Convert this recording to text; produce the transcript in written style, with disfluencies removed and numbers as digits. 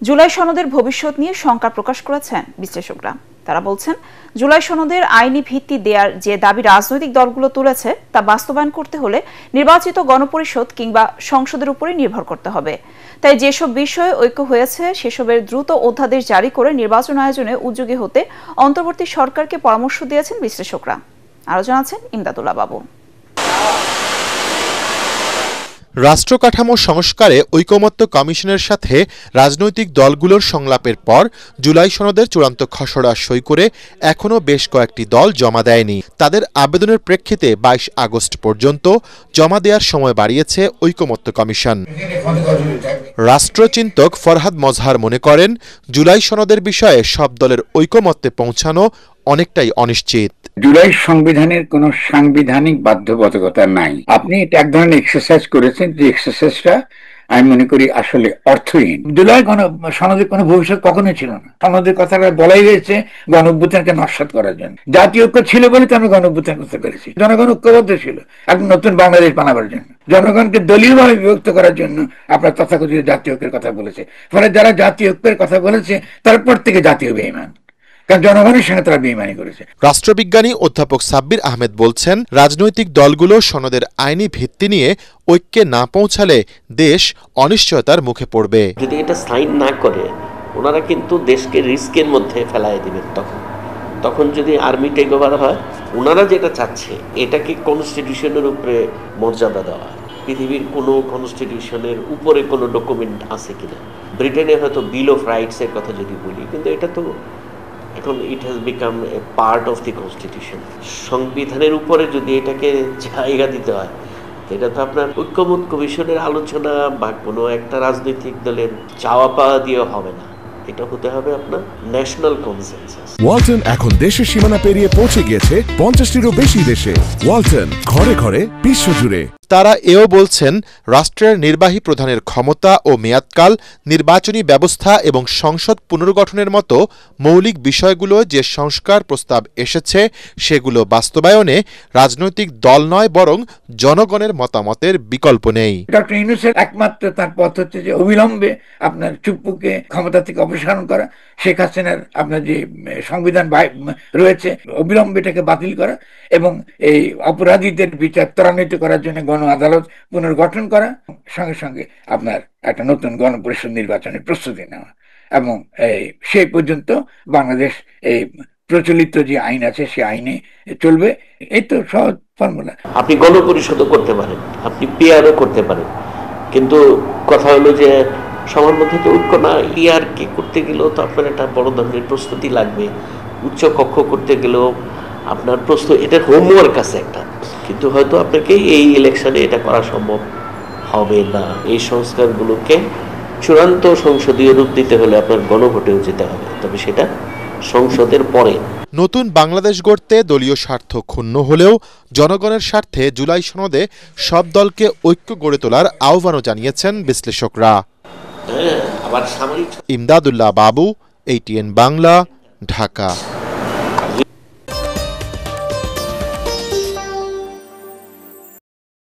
জুলাই সনদের ভবিষ্যৎ নিয়ে শঙ্কা প্রকাশ করেছেন বিশ্লেষকরা। তারা বলছেন, জুলাই সনদের আইনি ভিত্তি দেওয়ার যে দাবি রাজনৈতিক দলগুলো তুলেছে তা বাস্তবায়ন করতে হলে নির্বাচিত গণপরিষদ কিংবা সংসদের উপরে নির্ভর করতে হবে। তাই যেসব বিষয়ে ঐক্য হয়েছে সেসবের দ্রুত অধ্যাদেশ জারি করে নির্বাচন আয়োজনে উদ্যোগী হতে অন্তর্বর্তী সরকারকে পরামর্শ দিয়েছেন বিশ্লেষকরা। আরও জানাচ্ছেন ইমদাদুল্লাহ বাবু। রাষ্ট্র কাঠামো সংস্কারে ঐকমত্য কমিশনের সাথে রাজনৈতিক দলগুলোর সংলাপের পর জুলাই সনদের চূড়ান্ত খসড়া সই করে এখনও বেশ কয়েকটি দল জমা দেয়নি। তাদের আবেদনের প্রেক্ষিতে ২২ আগস্ট পর্যন্ত জমা দেওয়ার সময় বাড়িয়েছে ঐকমত্য কমিশন। রাষ্ট্রচিন্তক ফরহাদ মজহার মনে করেন, জুলাই সনদের বিষয়ে সব দলের ঐকমত্যে পৌঁছানো অনেকটাই অনিশ্চিত। জুলাই সংবিধানের কোন সাংবিধানিক বাধ্যবাধকতা নাই। আপনি এটা এক ধরনের এক্সারসাইজ করেছেন, যে এক্সারসাইজটা আমি মনে করি আসলে অর্থহীন। জুলাই সনদের কোনো ভবিষ্যৎ কখনোই ছিল না। সনদের কথাটা বলাই হয়েছে গণ অভ্যুত্থানকে নস্যাৎ করার জন্য। জাতীয় ঐক্য ছিল বলে তো আমরা গণ অভ্যুত্থান করতে পেরেছি। জনগণ ঐক্যবদ্ধ ছিল একটা নতুন বাংলাদেশ বানাবার জন্য, জনগণকে দলীয়ভাবে বিভক্ত করার জন্য আপনার তথাকথিত জাতীয় ঐক্যের কথা বলেছে। ফলে যারা জাতীয় ঐক্যের কথা বলেছে তারপর থেকে জাতীয় বেঈমান, জনগণের সঙ্গে তারা বেইমানি করেছে। রাষ্ট্রবিজ্ঞানী অধ্যাপক সাব্বির আহমেদ বলছেন, রাজনৈতিক দলগুলো সনদের আইনি ভিত্তি নিয়ে ঐক্যে না পৌঁছালে দেশ অনিশ্চয়তার মুখে পড়বে। যদি এটা সাইন না করে ওনারা কিন্তু দেশকে রিস্কের মধ্যে ফেলায় দিবেন। তখন যদি আর্মি টেক ওভার হয়, ওনারা যেটা চাচ্ছে এটাকে কনস্টিটিউশনের উপরে মর্যাদা দেওয়া। পৃথিবীর কোনো কনস্টিটিউশনের উপরে কোনো ডকুমেন্ট আছে কিনা? ব্রিটেনে হয়তো বিল অফ রাইটস এর কথা যদি বলি, কিন্তু এটা তো এখন it has become a part of the constitution. সংবিধানের উপরে যদি এটাকে জায়গা দিতে হয়, এটা তো আপনার ঐক্যমত্য কমিশনের আলোচনা বা কোনো একটা রাজনৈতিক দলের চাওয়া পাওয়া দিয়ে হবে না। এটা হতে হবে আপনার ন্যাশনাল কনসেনসাস। ওয়ালটন এখন দেশের সীমানা পেরিয়ে পৌঁছে গিয়েছে ৫০টিরও বেশি দেশে। ওয়ালটন, ঘরে ঘরে বিশ্বজুড়ে। তারা এও বলছেন, রাষ্ট্রের নির্বাহী প্রধানের ক্ষমতা ও মেয়াদকাল, নির্বাচনী ব্যবস্থা এবং সংসদ পুনর্গঠনের মতো মৌলিক বিষয়গুলো যে সংস্কার প্রস্তাব এসেছে সেগুলো বাস্তবায়নে রাজনৈতিক দল নয় বরং জনগণের মতামতের বিকল্প নেই। ডক্টর ইউনূসের একমাত্র তার পথ হচ্ছে যে অবিলম্বে আপনার চুপ্পুকে ক্ষমতা থেকে অপসারণ করা, শেখ হাসিনার আপনার যে সংবিধান রয়েছে অবিলম্বে এটাকে বাতিল করা এবং এই অপরাধীদের বিচার ত্বরান্বিত করার জন্য গণ আদালত পুনর্গঠন করা, সঙ্গে সঙ্গে আপনার একটা নতুন গণপরিষদ নির্বাচনের প্রস্তুতি নেওয়া এবং সেই পর্যন্ত বাংলাদেশ এই প্রচলিত যে আইন আছে সে আইনে চলবে। এই তো সহজ ফর্মুলা। আপনি গণপরিষদও করতে পারেন, আপনি পিআরও করতে পারেন, কিন্তু কথা হলো যে সবার মধ্যে তো ঐক্য না। পিআর কে করতে গেলেও তো আপনার একটা বড় ধরনের প্রস্তুতি লাগবে। উচ্চ কক্ষ করতে গেলেও আপনার এটা হোমওয়ার্ক আছে একটা, কিন্তু হয়তো আপনাকে এই ইলেকশনে এটা করা সম্ভব হবে না। এই সংস্কারগুলোকে চূড়ান্ত সংসদীয় রূপ দিতে হলে আপনার গণভোটেও যেতে হবে, তবে সেটা সংসদের পরে। নতুন বাংলাদেশ গড়তে দলীয় স্বার্থ ক্ষুণ্ণ হলেও জনগণের স্বার্থে জুলাই সনদে সব দলকে ঐক্য গড়ে তোলার আহ্বানও জানিয়েছেন বিশ্লেষকরা। আবার সামরিক। ইমদাদুল্লাহ বাবু, ATN বাংলা, ঢাকা।